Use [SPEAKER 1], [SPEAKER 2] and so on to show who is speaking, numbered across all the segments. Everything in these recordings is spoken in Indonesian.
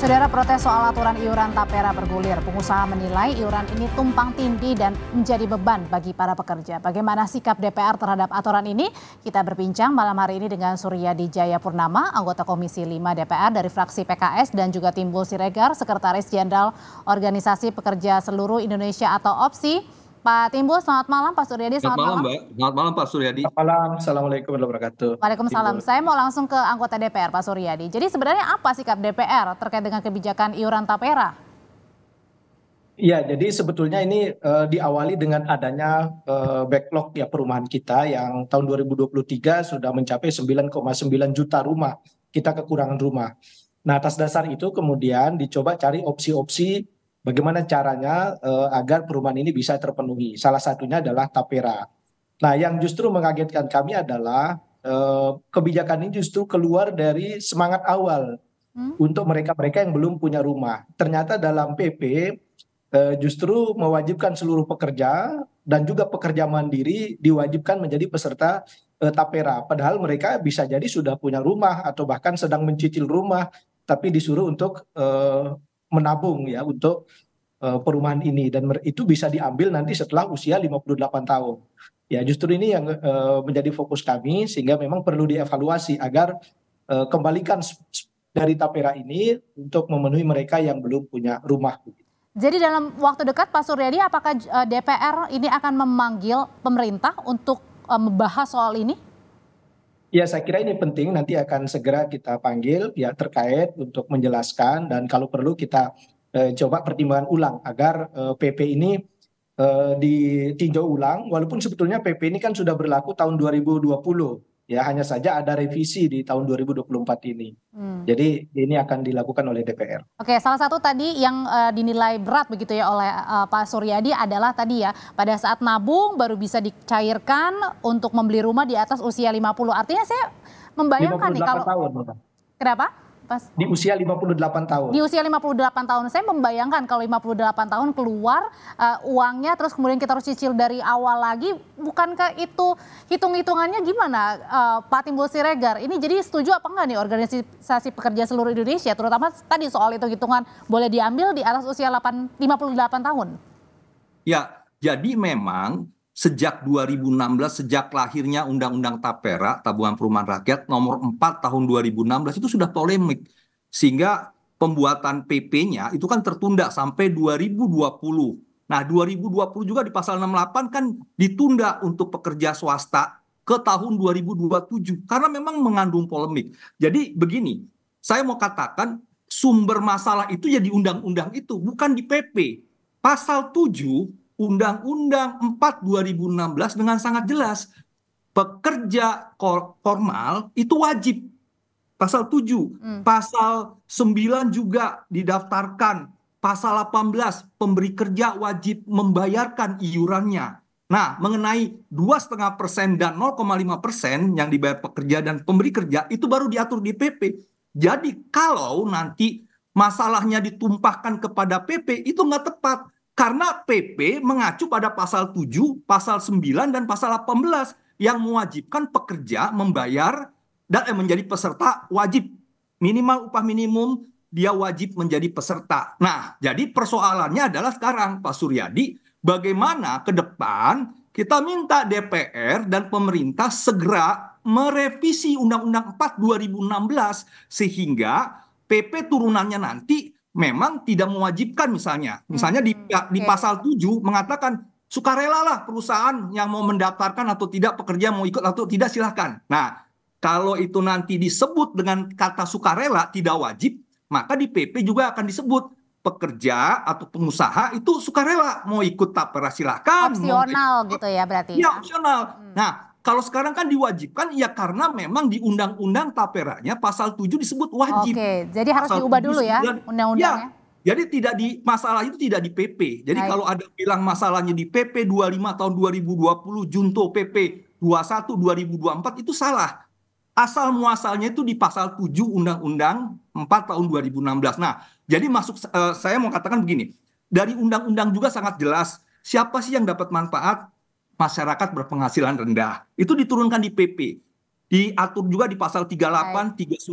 [SPEAKER 1] Saudara, protes soal aturan iuran tapera bergulir. Pengusaha menilai iuran ini tumpang tindih dan menjadi beban bagi para pekerja. Bagaimana sikap DPR terhadap aturan ini? Kita berbincang malam hari ini dengan Suryadi Jayapurnama, anggota Komisi 5 DPR dari fraksi PKS, dan juga Timbul Siregar, Sekretaris Jenderal Organisasi Pekerja Seluruh Indonesia atau OPSI. Pak Timbul, selamat malam. Pak Suryadi,
[SPEAKER 2] Selamat malam, Mbak. Selamat malam, Pak Suryadi.
[SPEAKER 3] Selamat malam. Assalamualaikum warahmatullahi wabarakatuh.
[SPEAKER 1] Waalaikumsalam. Saya mau langsung ke anggota DPR, Pak Suryadi. Jadi sebenarnya apa sikap DPR terkait dengan kebijakan iuran tapera?
[SPEAKER 3] Iya, jadi sebetulnya ini diawali dengan adanya backlog ya perumahan kita yang tahun 2023 sudah mencapai 9,9 juta rumah. Kita kekurangan rumah. Nah, atas dasar itu kemudian dicoba cari opsi-opsi bagaimana caranya agar perumahan ini bisa terpenuhi. Salah satunya adalah tapera. Nah, yang justru mengagetkan kami adalah kebijakan ini justru keluar dari semangat awal untuk mereka-mereka yang belum punya rumah. Ternyata dalam PP justru mewajibkan seluruh pekerja dan juga pekerja mandiri diwajibkan menjadi peserta tapera. Padahal mereka bisa jadi sudah punya rumah atau bahkan sedang mencicil rumah, tapi disuruh untuk menabung ya untuk perumahan ini, dan itu bisa diambil nanti setelah usia 58 tahun. Ya, justru ini yang menjadi fokus kami, sehingga memang perlu dievaluasi agar kembalikan dari tapera ini untuk memenuhi mereka yang belum punya rumah.
[SPEAKER 1] Jadi dalam waktu dekat, Pak Suryadi, apakah DPR ini akan memanggil pemerintah untuk membahas soal ini?
[SPEAKER 3] Ya, saya kira ini penting, nanti akan segera kita panggil pihak terkait untuk menjelaskan, dan kalau perlu kita coba pertimbangan ulang agar PP ini ditinjau ulang, walaupun sebetulnya PP ini kan sudah berlaku tahun 2020, ya hanya saja ada revisi di tahun 2024 ini. Jadi ini akan dilakukan oleh DPR.
[SPEAKER 1] Oke, salah satu tadi yang dinilai berat begitu ya oleh Pak Suryadi adalah tadi ya, pada saat nabung baru bisa dicairkan untuk membeli rumah di atas usia 50. Artinya saya membayangkan nih kalau
[SPEAKER 3] tahun,
[SPEAKER 1] kenapa?
[SPEAKER 3] Di usia 58 tahun.
[SPEAKER 1] Di usia 58 tahun, saya membayangkan kalau 58 tahun keluar uangnya, terus kemudian kita harus cicil dari awal lagi. Bukankah itu hitung-hitungannya gimana, Pak Timbul Siregar? Ini jadi setuju apa enggak nih organisasi pekerja seluruh Indonesia, terutama tadi soal hitung-hitungan boleh diambil di atas usia 58 tahun?
[SPEAKER 2] Ya, jadi memang sejak 2016, sejak lahirnya Undang-Undang Tapera, Tabungan Perumahan Rakyat nomor 4 tahun 2016 itu sudah polemik. Sehingga pembuatan PP-nya itu kan tertunda sampai 2020. Nah, 2020 juga di pasal 68 kan ditunda untuk pekerja swasta ke tahun 2027 karena memang mengandung polemik. Jadi begini, saya mau katakan sumber masalah itu ya di undang-undang itu, bukan di PP. Pasal 7 Undang-Undang 4 2016 dengan sangat jelas, pekerja formal itu wajib. Pasal 7, pasal 9 juga didaftarkan, pasal 18 pemberi kerja wajib membayarkan iurannya. Nah, mengenai 2,5% dan 0,5% yang dibayar pekerja dan pemberi kerja itu baru diatur di PP. Jadi kalau nanti masalahnya ditumpahkan kepada PP itu nggak tepat. Karena PP mengacu pada pasal 7, pasal 9, dan pasal 18 yang mewajibkan pekerja membayar dan menjadi peserta wajib. Minimal upah minimum dia wajib menjadi peserta. Nah, jadi persoalannya adalah sekarang, Pak Suryadi, bagaimana ke depan kita minta DPR dan pemerintah segera merevisi Undang-Undang 4 2016 sehingga PP turunannya nanti memang tidak mewajibkan, misalnya di pasal 7 mengatakan sukarelalah perusahaan yang mau mendaftarkan atau tidak, pekerja mau ikut atau tidak silahkan. Nah, kalau itu nanti disebut dengan kata sukarela tidak wajib, maka di PP juga akan disebut pekerja atau pengusaha itu sukarela mau ikut tapera silahkan.
[SPEAKER 1] Opsional gitu ya berarti.
[SPEAKER 2] Ya, opsional. Nah, kalau sekarang kan diwajibkan ya karena memang di undang-undang taperanya pasal 7 disebut wajib.
[SPEAKER 1] Oke, jadi harus diubah dulu ya undang-undangnya.
[SPEAKER 2] Ya, jadi masalah itu tidak di PP. Jadi kalau ada bilang masalahnya di PP 25 tahun 2020 junto PP 21 2024 itu salah. Asal muasalnya itu di pasal 7 Undang-Undang 4 tahun 2016. Nah, jadi saya mau katakan begini. Dari undang-undang juga sangat jelas siapa sih yang dapat manfaat. Masyarakat berpenghasilan rendah. Itu diturunkan di PP. Diatur juga di pasal 38, 39,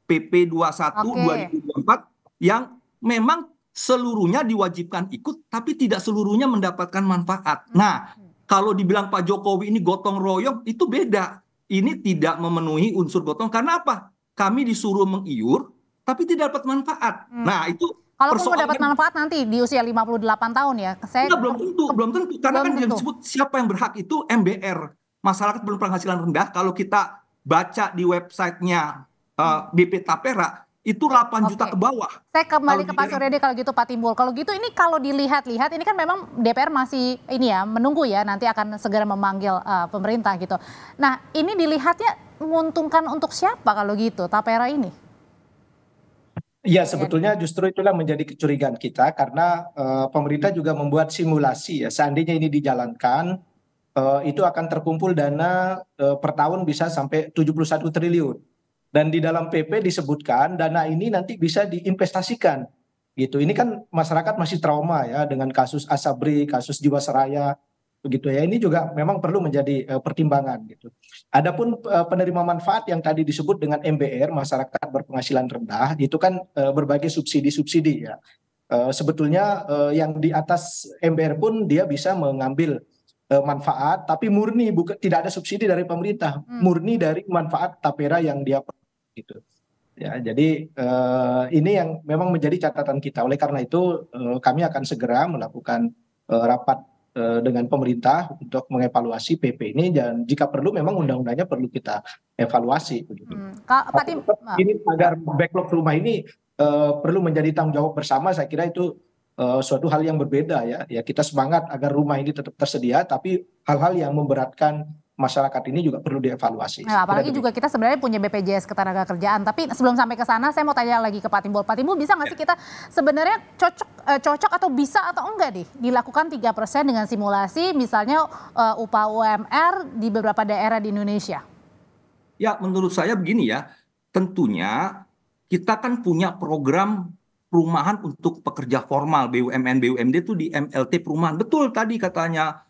[SPEAKER 2] PP 21 2024 yang memang seluruhnya diwajibkan ikut, tapi tidak seluruhnya mendapatkan manfaat. Nah, kalau dibilang Pak Jokowi ini gotong royong, itu beda. Ini tidak memenuhi unsur gotong. Karena apa? Kami disuruh mengiur, tapi tidak dapat manfaat. Nah, itu
[SPEAKER 1] Kalaupun mau
[SPEAKER 2] persoalan.
[SPEAKER 1] dapat manfaat nanti di usia 58 tahun ya.
[SPEAKER 2] Enggak, belum tentu, belum tentu. Karena
[SPEAKER 1] belum
[SPEAKER 2] kan yang
[SPEAKER 1] tentu.
[SPEAKER 2] disebut siapa yang berhak itu MBR, masyarakat berpenghasilan rendah. Kalau kita baca di websitenya BP Tapera, itu 8 juta ke bawah.
[SPEAKER 1] Saya kembali
[SPEAKER 2] Kalau
[SPEAKER 1] ke Pak Suryadi kalau gitu Pak Timbul. Kalau gitu ini kalau dilihat-lihat ini kan memang DPR masih ini ya menunggu ya nanti akan segera memanggil pemerintah gitu. Nah ini dilihatnya menguntungkan untuk siapa kalau gitu Tapera ini?
[SPEAKER 3] Ya, sebetulnya justru itulah menjadi kecurigaan kita karena pemerintah juga membuat simulasi ya. Seandainya ini dijalankan, itu akan terkumpul dana per tahun bisa sampai 71 triliun. Dan di dalam PP disebutkan dana ini nanti bisa diinvestasikan. Gitu. Ini kan masyarakat masih trauma ya dengan kasus Asabri, kasus Jiwasraya, begitu ya. Ini juga memang perlu menjadi pertimbangan gitu. Adapun penerima manfaat yang tadi disebut dengan MBR, masyarakat berpenghasilan rendah, itu kan berbagai subsidi-subsidi ya. Sebetulnya yang di atas MBR pun dia bisa mengambil manfaat, tapi murni bukan tidak ada subsidi dari pemerintah, murni dari manfaat Tapera yang dia gitu. Ya, jadi ini yang memang menjadi catatan kita. Oleh karena itu kami akan segera melakukan rapat dengan pemerintah untuk mengevaluasi PP ini dan jika perlu memang undang-undangnya perlu kita evaluasi. Begitu. Ini agar backlog rumah ini perlu menjadi tanggung jawab bersama. Saya kira itu suatu hal yang berbeda ya. Ya kita semangat agar rumah ini tetap tersedia, tapi hal-hal yang memberatkan masyarakat ini juga perlu dievaluasi.
[SPEAKER 1] Nah, apalagi juga kita sebenarnya punya BPJS Ketenagakerjaan. Tapi sebelum sampai ke sana, saya mau tanya lagi ke Pak Timbul. Pak Timbul, bisa nggak sih kita sebenarnya cocok atau bisa atau enggak nih dilakukan 3% dengan simulasi misalnya upah UMR di beberapa daerah di Indonesia?
[SPEAKER 2] Ya, menurut saya begini ya. Tentunya kita kan punya program perumahan untuk pekerja formal BUMN BUMD itu di MLT perumahan. Betul tadi katanya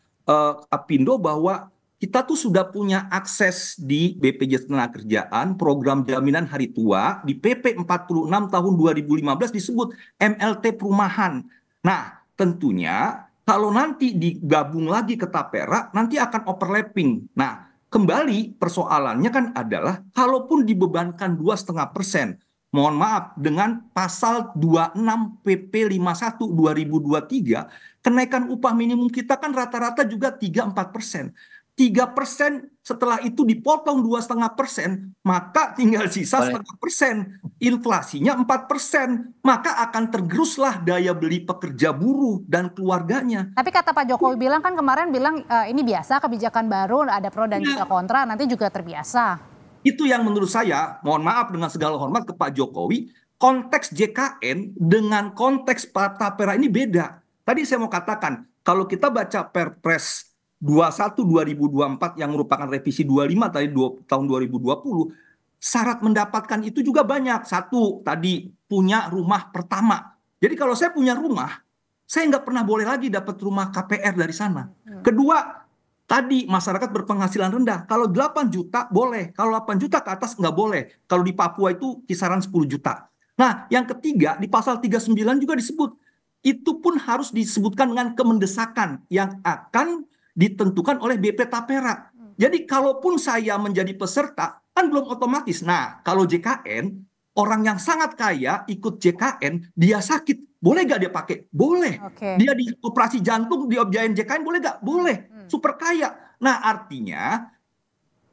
[SPEAKER 2] Apindo bahwa kita tuh sudah punya akses di BPJS Ketenagakerjaan, program jaminan hari tua, di PP 46 tahun 2015 disebut MLT perumahan. Nah, tentunya kalau nanti digabung lagi ke Tapera, nanti akan overlapping. Nah, kembali persoalannya kan adalah, kalaupun dibebankan 2,5%, mohon maaf, dengan pasal 26 PP 51 2023, kenaikan upah minimum kita kan rata-rata juga 3-4%. 3% setelah itu dipotong 2,5%, maka tinggal sisa 0,5%. Inflasinya 4%, maka akan tergeruslah daya beli pekerja buruh dan keluarganya.
[SPEAKER 1] Tapi kata Pak Jokowi bilang kan kemarin bilang ini biasa kebijakan baru, ada pro dan juga kontra, nanti juga terbiasa.
[SPEAKER 2] Itu yang menurut saya, mohon maaf dengan segala hormat ke Pak Jokowi, konteks JKN dengan konteks Tapera ini beda. Tadi saya mau katakan, kalau kita baca Perpres 21 2024 yang merupakan revisi 25 tadi tahun 2020, syarat mendapatkan itu juga banyak. Satu, tadi punya rumah pertama. Jadi kalau saya punya rumah, saya nggak pernah boleh lagi dapat rumah KPR dari sana. Kedua, tadi masyarakat berpenghasilan rendah. Kalau 8 juta boleh, kalau 8 juta ke atas nggak boleh. Kalau di Papua itu kisaran 10 juta. Nah, yang ketiga di pasal 39 juga disebut, itu pun harus disebutkan dengan kemendesakan yang akan ditentukan oleh BP Tapera. Jadi kalaupun saya menjadi peserta, kan belum otomatis. Nah, kalau JKN, orang yang sangat kaya ikut JKN, dia sakit, boleh gak dia pakai? Boleh. Dia di operasi jantung, diobjain JKN, boleh gak? Boleh. Super kaya. Nah, artinya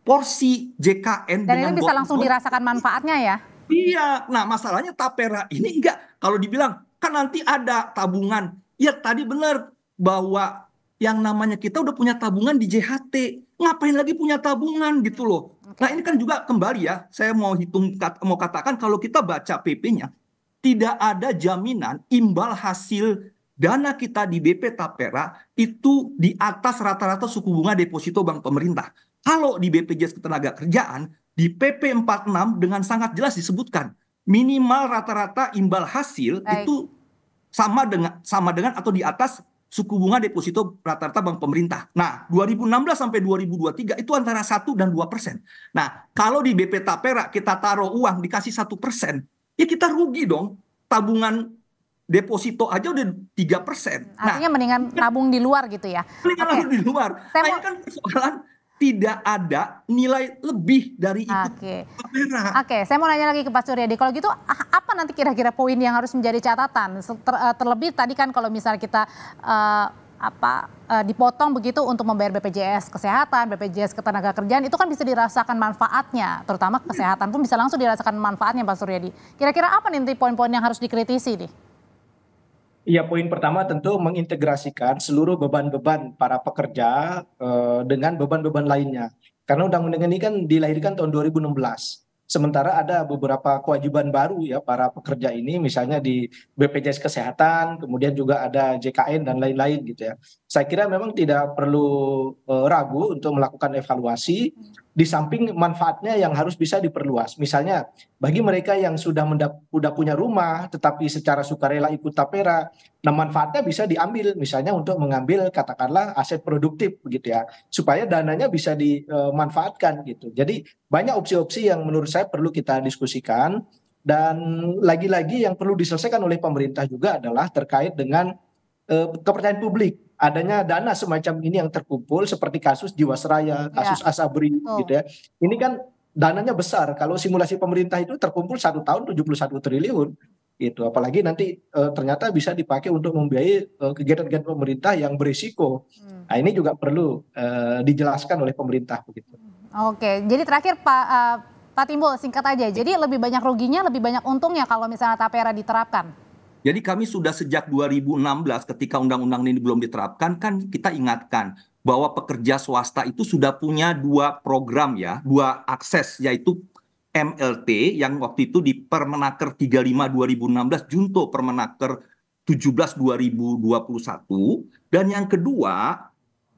[SPEAKER 2] porsi JKN
[SPEAKER 1] dan ini bisa langsung dirasakan manfaatnya ya?
[SPEAKER 2] Iya. Nah, masalahnya Tapera ini enggak. Kalau dibilang, kan nanti ada tabungan. Ya, tadi benar bahwa yang namanya kita udah punya tabungan di JHT. Ngapain lagi punya tabungan gitu loh. Nah, ini kan juga kembali ya, saya mau katakan kalau kita baca PP-nya, tidak ada jaminan imbal hasil dana kita di BP Tapera itu di atas rata-rata suku bunga deposito bank pemerintah. Kalau di BPJS Ketenagakerjaan, di PP 46 dengan sangat jelas disebutkan, minimal rata-rata imbal hasil itu sama dengan atau di atas suku bunga deposito rata-rata bank pemerintah. Nah, 2016 sampai 2023 itu antara 1 dan 2%. Nah, kalau di BP Tapera kita taruh uang dikasih 1%, ya kita rugi dong. tabungan deposito aja udah 3%.
[SPEAKER 1] Artinya mendingan nabung di luar gitu ya.
[SPEAKER 2] Mendingan nabung di luar. Nah, ini kan persoalan tidak ada nilai lebih dari ikut tapera.
[SPEAKER 1] Oke, saya mau nanya lagi ke Pak Suryadi. Kalau gitu apa nanti kira-kira poin yang harus menjadi catatan? Terlebih tadi kan kalau misalnya kita dipotong begitu untuk membayar BPJS Kesehatan, BPJS Ketenagakerjaan, itu kan bisa dirasakan manfaatnya, terutama kesehatan pun bisa langsung dirasakan manfaatnya, Pak Suryadi. Kira-kira apa nanti poin-poin yang harus dikritisi nih?
[SPEAKER 3] Iya, poin pertama tentu mengintegrasikan seluruh beban-beban para pekerja dengan beban-beban lainnya. Karena undang-undang ini kan dilahirkan tahun 2016. Sementara ada beberapa kewajiban baru ya para pekerja ini, misalnya di BPJS Kesehatan, kemudian juga ada JKN dan lain-lain gitu ya. Saya kira memang tidak perlu ragu untuk melakukan evaluasi, di samping manfaatnya yang harus bisa diperluas. Misalnya bagi mereka yang sudah punya rumah tetapi secara sukarela ikut tapera, nah manfaatnya bisa diambil misalnya untuk mengambil katakanlah aset produktif begitu ya, supaya dananya bisa dimanfaatkan gitu. Jadi banyak opsi-opsi yang menurut saya perlu kita diskusikan, dan lagi-lagi yang perlu diselesaikan oleh pemerintah juga adalah terkait dengan kepercayaan publik. Adanya dana semacam ini yang terkumpul seperti kasus Jiwasraya, kasus Asabri gitu ya. Ini kan dananya besar. Kalau simulasi pemerintah itu terkumpul 1 tahun 71 triliun gitu. Apalagi nanti ternyata bisa dipakai untuk membiayai kegiatan-kegiatan pemerintah yang berisiko. Nah, ini juga perlu dijelaskan oleh pemerintah begitu.
[SPEAKER 1] Oke, jadi terakhir Pak Timbul, singkat aja. Jadi lebih banyak ruginya, lebih banyak untungnya kalau misalnya tapera diterapkan?
[SPEAKER 2] Jadi kami sudah sejak 2016 ketika undang-undang ini belum diterapkan, kan kita ingatkan bahwa pekerja swasta itu sudah punya 2 program ya, 2 akses, yaitu MLT yang waktu itu di Permenaker 35 2016, Junto Permenaker 17 2021, dan yang kedua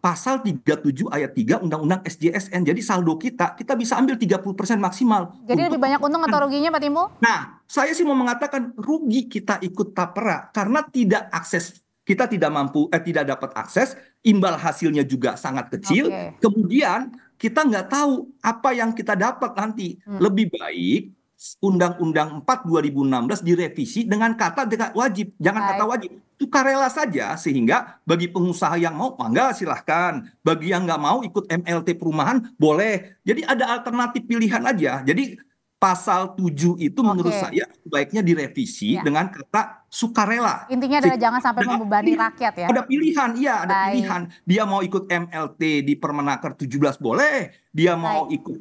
[SPEAKER 2] Pasal 37 ayat 3 Undang-Undang SJSN. Jadi saldo kita bisa ambil 30% maksimal.
[SPEAKER 1] Jadi lebih banyak untung atau ruginya Pak Timbul?
[SPEAKER 2] Nah, saya sih mau mengatakan rugi kita ikut tapera karena kita tidak mampu, tidak dapat akses, imbal hasilnya juga sangat kecil. Kemudian kita nggak tahu apa yang kita dapat nanti. Lebih baik Undang-Undang 4 2016 direvisi dengan kata wajib, jangan kata wajib. Sukarela saja, sehingga bagi pengusaha yang mau, mangga silahkan. Bagi yang nggak mau ikut MLT perumahan, boleh. Jadi ada alternatif pilihan aja. Jadi pasal 7 itu menurut saya sebaiknya direvisi dengan kata sukarela.
[SPEAKER 1] Intinya adalah jangan sampai membebani rakyat ya.
[SPEAKER 2] Ada pilihan, iya ada pilihan. Dia mau ikut MLT di Permenaker 17 boleh. Dia mau ikut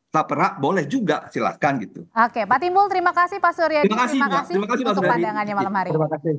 [SPEAKER 2] tapera boleh juga, silahkan gitu.
[SPEAKER 1] Oke, Pak Timbul terima kasih, Pak Suryadi
[SPEAKER 2] terima kasih
[SPEAKER 1] untuk pandangannya malam hari ini.
[SPEAKER 3] Terima kasih.